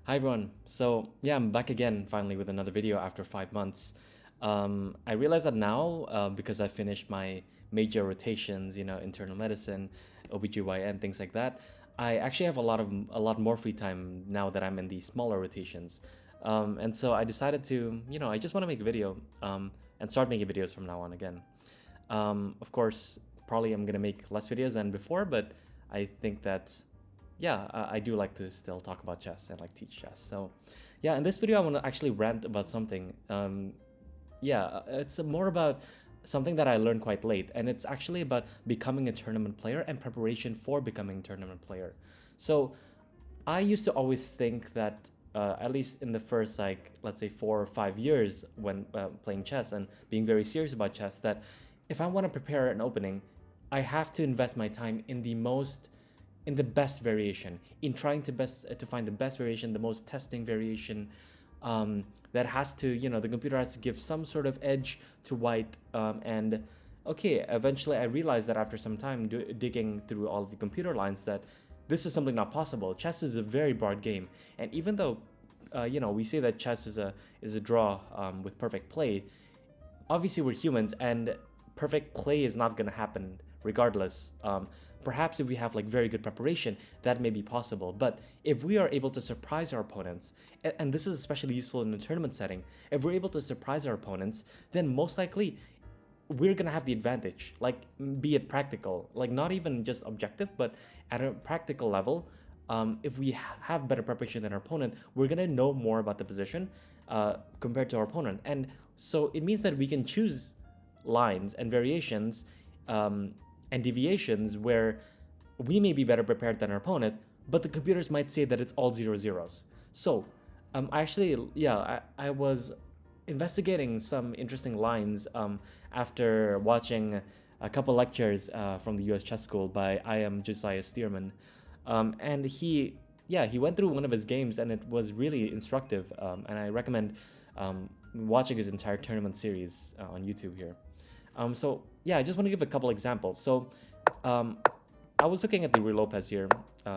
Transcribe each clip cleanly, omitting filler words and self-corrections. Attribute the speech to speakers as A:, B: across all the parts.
A: Hi everyone. So yeah, I'm back again finally with another video after 5 months. I realize that now because I finished my major rotations, internal medicine, OBGYN, things like that. I actually have a lot more free time now that I'm in the smaller rotations. And so I decided to, I just want to make a video and start making videos from now on again. Of course, probably I'm gonna make less videos than before, but I think that yeah, I do like to still talk about chess and like teach chess. So, yeah, in this video, I want to actually rant about something. It's more about something that I learned quite late, and it's actually about becoming a tournament player and preparation for becoming a tournament player. So, I used to always think that, at least in the first, like, let's say 4 or 5 years when playing chess and being very serious about chess, that if I want to prepare an opening, I have to invest my time in the best variation, in trying to find the best variation, the most testing variation. That has to, the computer has to give some sort of edge to white. And okay, eventually I realized that after some time digging through all of the computer lines that this is something not possible. Chess is a very broad game, and even though we say that chess is a draw with perfect play, obviously we're humans and perfect play is not going to happen regardless. Perhaps if we have like very good preparation, that may be possible. But if we are able to surprise our opponents, and this is especially useful in a tournament setting, if we're able to surprise our opponents, then most likely we're gonna have the advantage. Like, be it practical, like not even just objective, but at a practical level. If we have better preparation than our opponent, we're gonna know more about the position compared to our opponent, and so it means that we can choose lines and variations and deviations where we may be better prepared than our opponent, but the computers might say that it's all 0 zeros. So, I was investigating some interesting lines after watching a couple lectures from the U.S. Chess School by I.M. Josiah Stearman, and he went through one of his games and it was really instructive, and I recommend watching his entire tournament series on YouTube here. I just want to give a couple examples. So, I was looking at the Ruy Lopez here,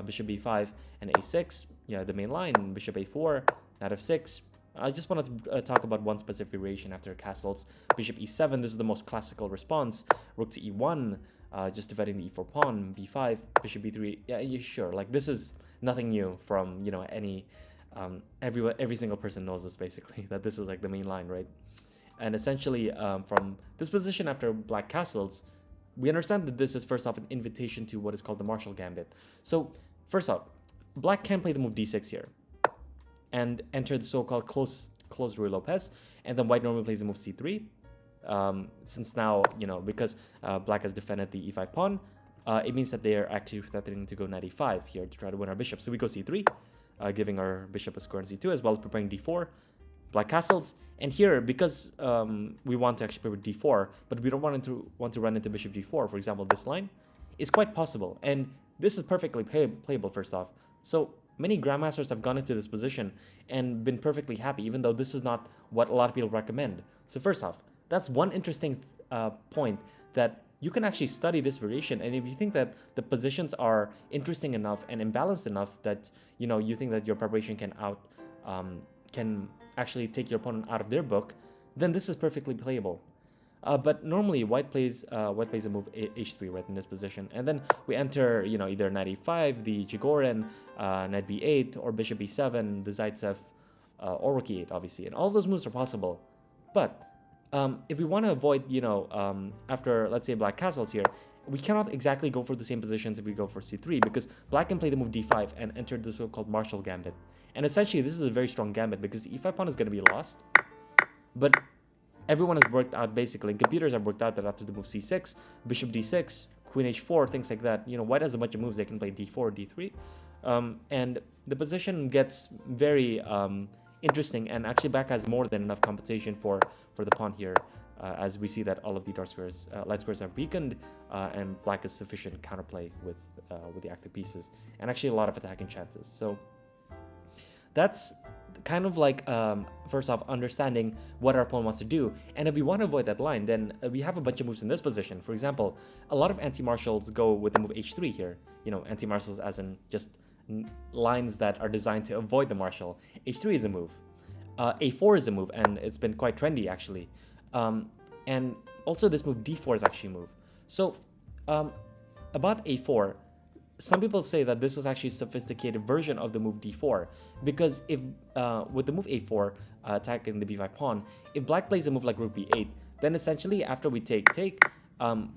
A: bishop b5 and a6, the main line, bishop a4, knight f6. I just wanted to talk about one specific variation after castles. Bishop e7, this is the most classical response. Rook to e1, just defending the e4 pawn, b5, bishop b3. Yeah, sure. Like, this is nothing new from, any, every single person knows this basically, that this is like the main line, right? And essentially, from this position after black castles, we understand that this is first off an invitation to what is called the Marshall Gambit. So first off, black can play the move d6 here and enter the so-called closed Ruy Lopez, and then white normally plays the move c3. Since now, because black has defended the e5 pawn, it means that they are actually threatening to go knight e5 here to try to win our bishop. So we go c3, giving our bishop a square on c2, as well as preparing d4. Black castles, and here, because we want to actually play with d4, but we don't want to run into bishop g4, for example, this line, is quite possible, and this is perfectly playable first off. So many grandmasters have gone into this position and been perfectly happy, even though this is not what a lot of people recommend. So first off, that's one interesting point, that you can actually study this variation, and if you think that the positions are interesting enough and imbalanced enough that you think that your preparation can actually take your opponent out of their book, then this is perfectly playable. But normally white plays a move h3 right in this position, and then we enter either knight e5, the Chigorin, knight b8, or bishop b7, the Zaitsev, or rook e8 obviously, and all those moves are possible. But if we want to avoid after, let's say, black castles here, we cannot exactly go for the same positions if we go for c3, because black can play the move d5 and enter the so-called Marshall Gambit. And essentially, this is a very strong gambit because the e5 pawn is going to be lost. But everyone has worked out, basically, and computers have worked out that after the move c6, bishop d6, queen h4, things like that, white has a bunch of moves. They can play d4, d3. And the position gets very interesting, and actually black has more than enough compensation for the pawn here, as we see that all of the light squares are weakened, and black has sufficient counterplay with the active pieces, and actually a lot of attacking chances. So that's kind of like, first off, understanding what our opponent wants to do. And if we want to avoid that line, then we have a bunch of moves in this position. For example, a lot of anti-marshals go with the move h3 here. Anti-marshals as in just lines that are designed to avoid the marshal. H3 is a move. A4 is a move, and it's been quite trendy actually. And also this move D4 is actually a move. So about A4, some people say that this is actually a sophisticated version of the move D4, because if with the move A4 attacking the B5 pawn, if black plays a move like rook B8, then essentially after we take,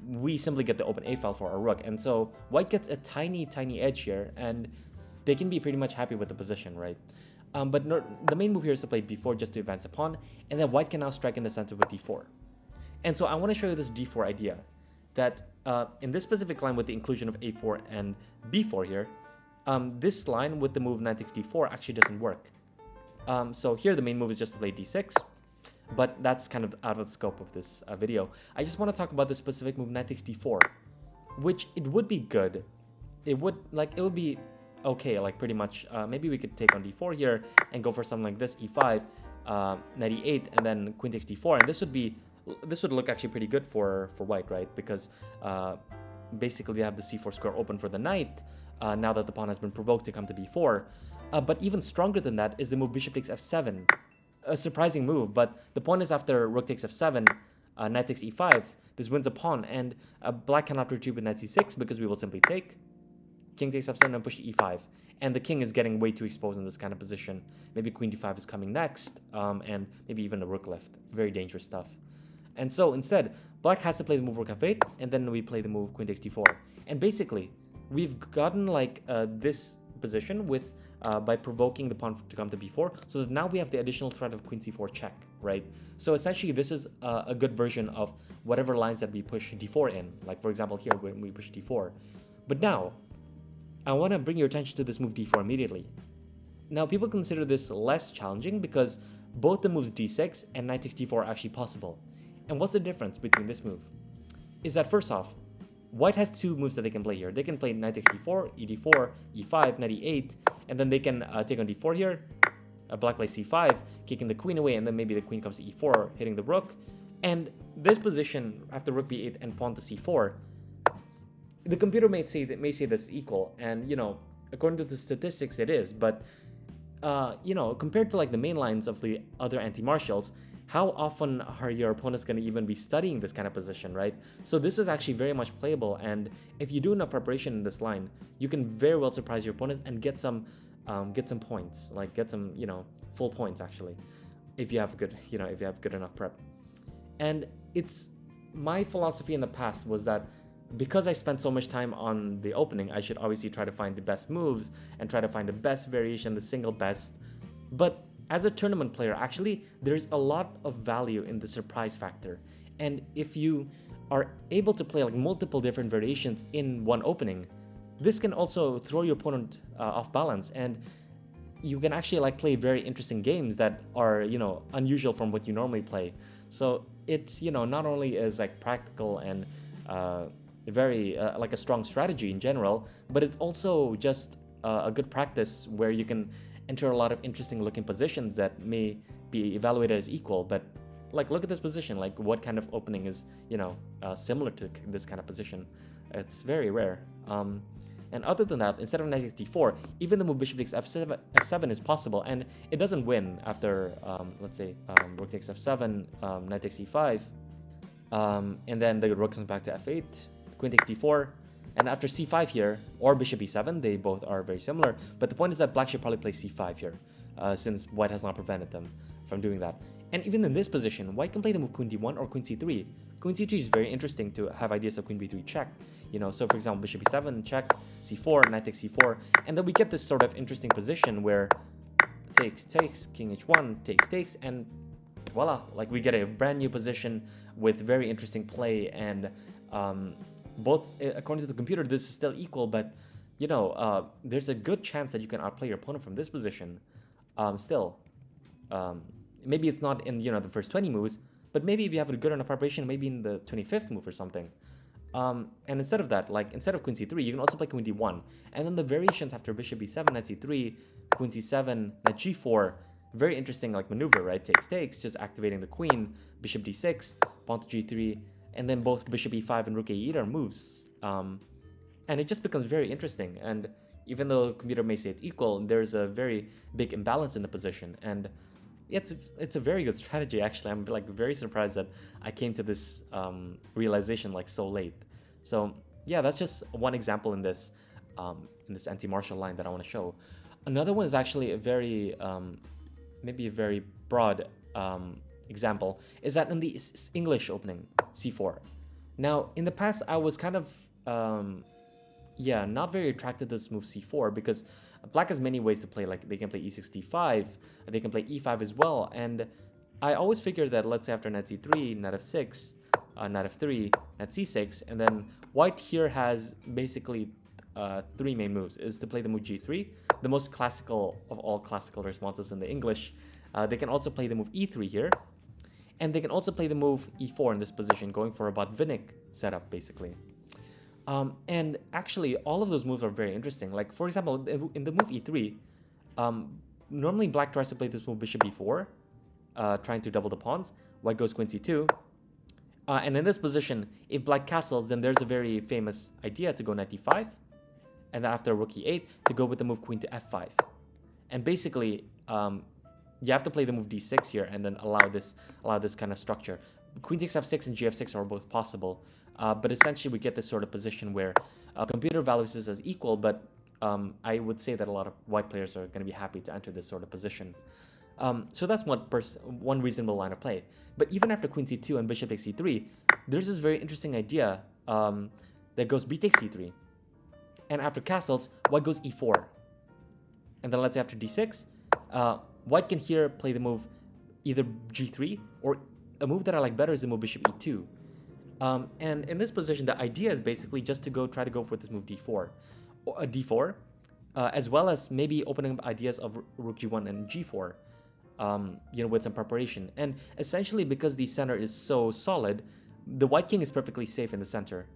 A: we simply get the open A file for our rook, and so white gets a tiny edge here, and they can be pretty much happy with the position, right? But the main move here is to play B4 just to advance the pawn, and then white can now strike in the center with D4. And so I want to show you this D4 idea, that in this specific line with the inclusion of A4 and B4 here, this line with the move knight takes D4 actually doesn't work. So here the main move is just to play D6, but that's kind of out of the scope of this video. I just want to talk about the specific move knight takes D4, which it would be good. It would be okay, like pretty much. Maybe we could take on D4 here and go for something like this, E5, knight E8, and then queen takes D4, and this would look actually pretty good for white, right? Because basically they have the C4 square open for the knight now that the pawn has been provoked to come to B4. But even stronger than that is the move bishop takes F7. A surprising move, but the point is after rook takes F7, knight takes E5, this wins a pawn, and black cannot retreat with knight C6 because we will simply take. King takes F7 and push to E5. And the king is getting way too exposed in this kind of position. Maybe queen D5 is coming next, and maybe even a rook left. Very dangerous stuff. And so instead, black has to play the move rook F8, and then we play the move queen takes D4. And basically, we've gotten like this position with by provoking the pawn to come to B4, so that now we have the additional threat of queen C4 check, right? So essentially, this is a good version of whatever lines that we push D4 in. Like for example, here when we push D4. But now, I want to bring your attention to this move D4 immediately. Now, people consider this less challenging because both the moves D6 and knight takes D4 are actually possible. And what's the difference between this move? Is that first off, white has two moves that they can play here. They can play knight takes D4, ED4, E5, knight E8, and then they can take on D4 here. Black plays C5, kicking the queen away, and then maybe the queen comes to E4, hitting the rook. And this position, after rook B8 and pawn to C4, the computer may say this is equal, and according to the statistics it is, but compared to like the main lines of the other anti-martials, how often are your opponents going to even be studying this kind of position, right? So this is actually very much playable, and if you do enough preparation in this line, you can very well surprise your opponents and get some points, like get some full points actually, if you have good enough prep. And it's my philosophy in the past was that because I spent so much time on the opening, I should obviously try to find the best moves and try to find the best variation, the single best. But as a tournament player, actually, there's a lot of value in the surprise factor. And if you are able to play like multiple different variations in one opening, this can also throw your opponent off balance, and you can actually like play very interesting games that are unusual from what you normally play. So it's not only is like practical and very like a strong strategy in general, but it's also just a good practice where you can enter a lot of interesting looking positions that may be evaluated as equal. But like, look at this position, like what kind of opening is similar to this kind of position? It's very rare. And other than that, instead of knight takes d4, even the move bishop takes f7 is possible, and it doesn't win after let's say rook takes f7, knight takes e5, and then the rook comes back to f8, queen takes d4, and after c5 here, or bishop e7, they both are very similar, but the point is that black should probably play c5 here, since white has not prevented them from doing that. And even in this position, white can play the move queen d1 or queen c3. Queen c3 is very interesting to have ideas of queen b3 check. So for example, bishop e7 check, c4, knight takes c4, and then we get this sort of interesting position where takes, king h1, takes, and voila, like we get a brand new position with very interesting play. And both, according to the computer, this is still equal, but there's a good chance that you can outplay your opponent from this position. Maybe it's not in the first 20 moves, but maybe if you have a good enough preparation, maybe in the 25th move or something. And instead of that, like instead of queen c3, you can also play queen d1, and then the variations after bishop e7, knight c3, queen c7, knight g4, very interesting like maneuver, right? Takes, just activating the queen, bishop d6, pawn to g3, and then both bishop e5 and rook e8 are moves. And it just becomes very interesting. And even though the computer may say it's equal, there's a very big imbalance in the position. And it's a very good strategy, actually. I'm like very surprised that I came to this realization like so late. So yeah, that's just one example in this anti-martial line that I want to show. Another one is actually a very maybe a very broad example, is that in the English opening c4. Now in the past I was kind of not very attracted to this move c4, because black has many ways to play. Like they can play e6 d5, they can play e5 as well, and I always figured that, let's say after knight c3, knight f6, knight f3, knight c6, and then white here has basically three main moves. Is to play the move g3, the most classical of all classical responses in the English. They can also play the move e3 here, and they can also play the move e4 in this position, going for a Botvinnik setup basically. And actually, all of those moves are very interesting. Like, for example, in the move e3, normally black tries to play this move bishop e4, trying to double the pawns. White goes queen c2. And in this position, if black castles, then there's a very famous idea to go knight d5, and then after rook e8, to go with the move queen to f5. And basically, you have to play the move d6 here, and then allow this kind of structure. Queen takes f6 and gf6 are both possible. But essentially, we get this sort of position where computer values this as equal, but I would say that a lot of white players are going to be happy to enter this sort of position. So that's one reasonable line of play. But even after queen c2 and bishop takes c3, there's this very interesting idea that goes b takes c3. And after castles, white goes e4. And then let's say after d6, white can here play the move either g3, or a move that I like better is the move bishop e2. And in this position, the idea is basically just to try to go for this move d4, or d4, as well as maybe opening up ideas of rook g1 and g4, with some preparation. And essentially, because the center is so solid, the white king is perfectly safe in the center.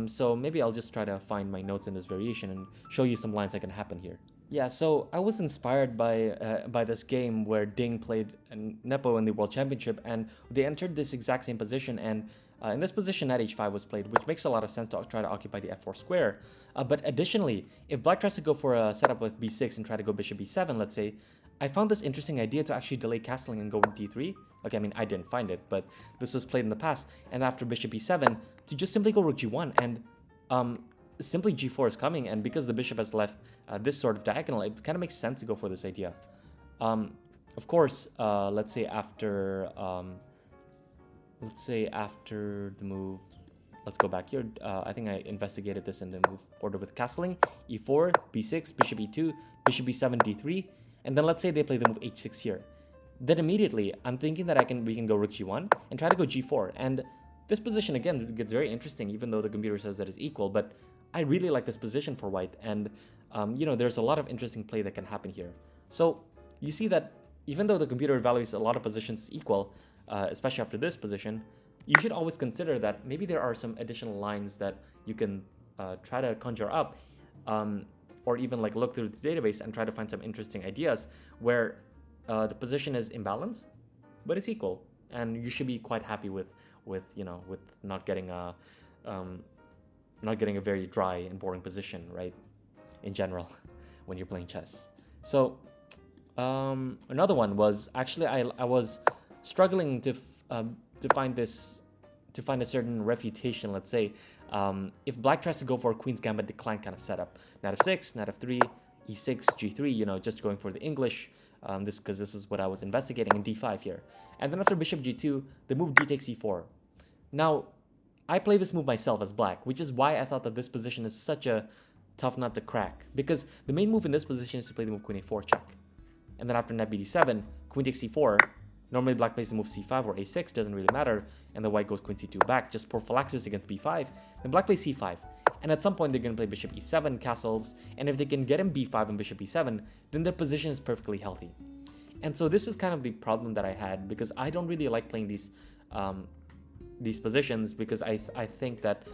A: So maybe I'll just try to find my notes in this variation and show you some lines that can happen here. Yeah, so I was inspired by this game where Ding played Nepo in the World Championship, and they entered this exact same position, and in this position, knight h5 was played, which makes a lot of sense to try to occupy the f4 square. But additionally, if black tries to go for a setup with b6 and try to go bishop b7, let's say, I found this interesting idea to actually delay castling and go with d3. Okay, I mean, I didn't find it, but this was played in the past. And after bishop b7, to just simply go rook g1, and simply g4 is coming, and because the bishop has left this sort of diagonal, it kind of makes sense to go for this idea. Of course, let's say after the move, let's go back here. I think I investigated this in the move order with castling. e4, b6, bishop e2, bishop b7, d3, and then let's say they play the move h6 here. Then immediately, I'm thinking that we can go rook g1 and try to go g4. And this position, again, gets very interesting, even though the computer says that it's equal. But I really like this position for white. And, there's a lot of interesting play that can happen here. So you see that even though the computer evaluates a lot of positions as equal, especially after this position, you should always consider that maybe there are some additional lines that you can try to conjure up, or even like look through the database and try to find some interesting ideas where the position is imbalanced, but it's equal, and you should be quite happy with not getting a very dry and boring position, right? In general, when you're playing chess. So another one was actually I was struggling to find a certain refutation. Let's say if black tries to go for a queen's gambit decline kind of setup, knight f6, knight f3, e6, g3, just going for the English, because this is what I was investigating, in d5 here. And then after bishop g2, the move d takes e4. Now, I play this move myself as black, which is why I thought that this position is such a tough nut to crack, because the main move in this position is to play the move queen a4 check. And then after knight bd7, queen takes c4. Normally black plays the move c5 or a6, doesn't really matter, and the white goes queen c2 back, just prophylaxis against b5. Then black plays c5, and at some point they're going to play bishop e7, castles, and if they can get him b5 and bishop e7, then their position is perfectly healthy. And so this is kind of the problem that I had, because I don't really like playing these positions, because I think that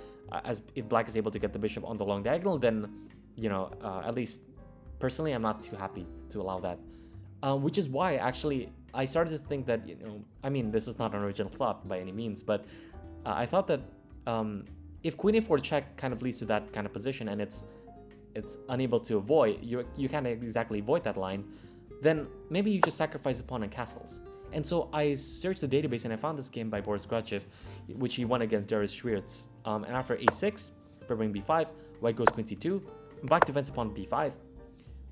A: if black is able to get the bishop on the long diagonal, then, at least personally, I'm not too happy to allow that. Which is why, actually, I started to think that, I mean, this is not an original thought by any means, but I thought that if queen a4 check kind of leads to that kind of position, and it's it's unable to avoid, you can't exactly avoid that line, then maybe you just sacrifice a pawn and castles. And so I searched the database and I found this game by Boris Grachev, which he won against Darius Schwirtz. And after a6, preparing b5, white goes queen c2, black defends upon b5,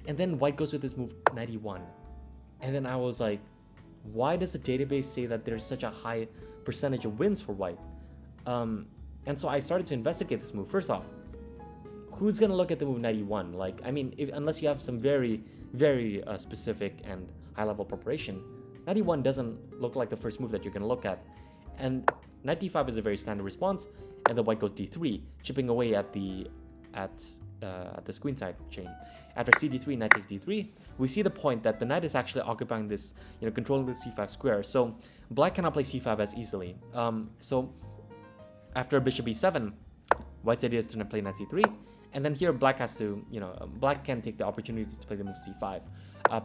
A: and then white goes with this move knight e1. And then I was like, why does the database say that there's such a high percentage of wins for white? And so I started to investigate this move. First off, who's gonna look at the move knight e1? Like, I mean, unless you have some very, very specific and high-level preparation, knight e1 doesn't look like the first move that you're gonna look at. And knight d5 is a very standard response, and then white goes d3, chipping away at the queenside chain. After cd3, knight takes d3, we see the point that the knight is actually occupying this, controlling the c5 square. So black cannot play c5 as easily. So after bishop e7, white's idea is to play knight c3, and then here black has to, black can take the opportunity to play the move c5.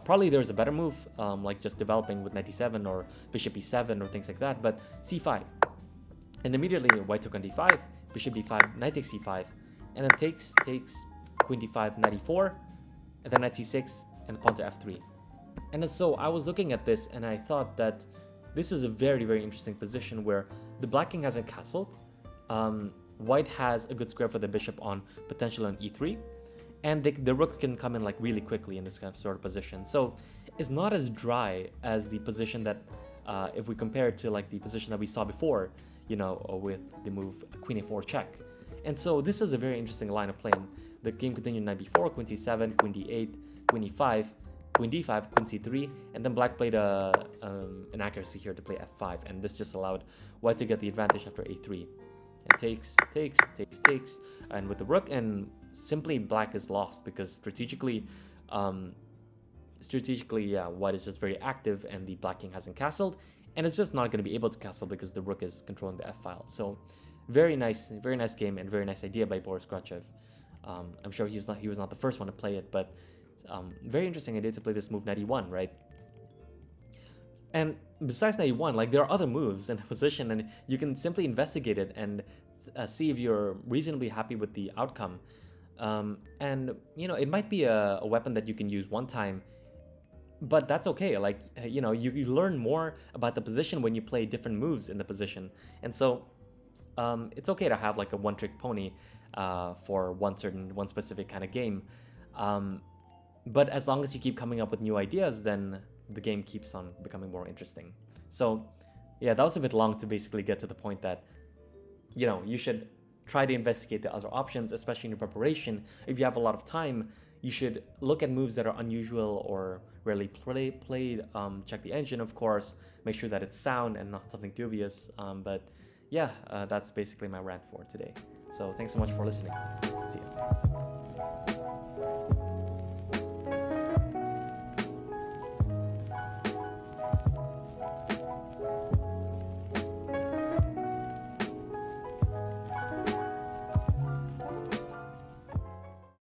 A: Probably there's a better move, like just developing with knight d7 or bishop e7 or things like that, but c5. And immediately white took on d5, bishop d5, knight takes c5, and then takes, queen d5, knight e4, and then knight c6, and pawn to f3. And so I was looking at this and I thought that this is a very, very interesting position where the black king hasn't castled, white has a good square for the bishop on potential on e3, and the rook can come in like really quickly in this kind of sort of position. So it's not as dry as the position that, if we compare it to like the position that we saw before, with the move queen a4 check. And so this is a very interesting line of playing. The game continued knight b4, queen c7, queen d8, queen e5, queen d5, queen c3, and then black played an accuracy here to play f5, and this just allowed white to get the advantage after a3. And takes, and with the rook, and simply black is lost because strategically, white is just very active and the black king hasn't castled, and it's just not going to be able to castle because the rook is controlling the f-file. So very nice game and very nice idea by Boris Grachev. I'm sure he was not the first one to play it, but very interesting idea to play this move knight e1, right? And besides knight e1, like there are other moves in the position, and you can simply investigate it and see if you're reasonably happy with the outcome. And it might be a weapon that you can use one time, but that's okay. Like you learn more about the position when you play different moves in the position, and so it's okay to have like a one-trick pony for one specific kind of game. But as long as you keep coming up with new ideas, then the game keeps on becoming more interesting. So yeah, that was a bit long to basically get to the point that you should try to investigate the other options, especially in your preparation. If you have a lot of time, you should look at moves that are unusual or rarely played. Check the engine, of course, make sure that it's sound and not something dubious. But yeah, that's basically my rant for today. So thanks so much for listening. See ya.